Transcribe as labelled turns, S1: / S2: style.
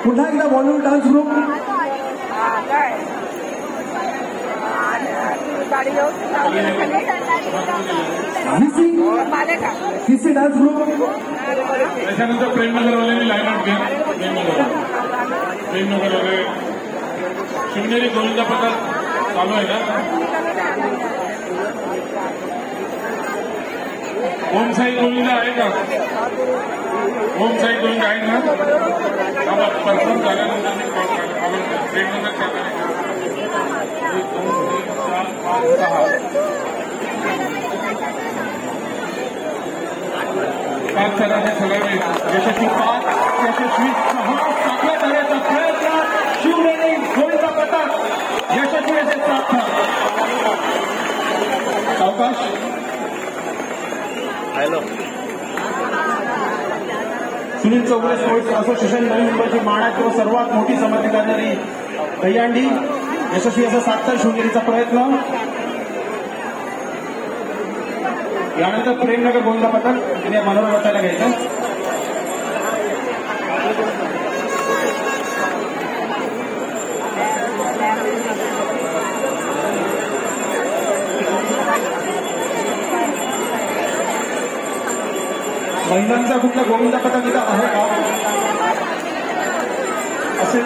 S1: पुन्हा एकदा Bollywood dance group किसी डान्स ग्रुप
S2: त्याच्यानंतर प्रेमनगरवाल्यांनी लाईन आउट घ्या. प्रेमनगर वगैरे शिवनेरी गोविंदा प्रकार चालू आहे का? ओम साई गोविंदा आहे का? ओम साई गोविंदा आहे ना? परफॉर्म झाल्यानंतर मी कॉल करा. प्रेमनगरच्या 5 जणांनी सगळ्यांनी यशस्वी 5 यशस्वी 6 टाकण्यात आल्याचा प्रयत्न शिवनेरी गोविंदा प्रताप यशस्वी असे प्राप्त. अवकाश hello Sunil Chougule sports association Navi मुंबईची माणा किंवा सर्वात मोठी समर्थी करणारी दहीहंडी यशस्वी असा 7 शिवनेरीचा प्रयत्न. यानंतर प्रेमनगर गोविंदा पथक तिने मनोरंजनाला घ्यायचं. महिलांचा कुठला गोविंदा पथक इथं आहे का?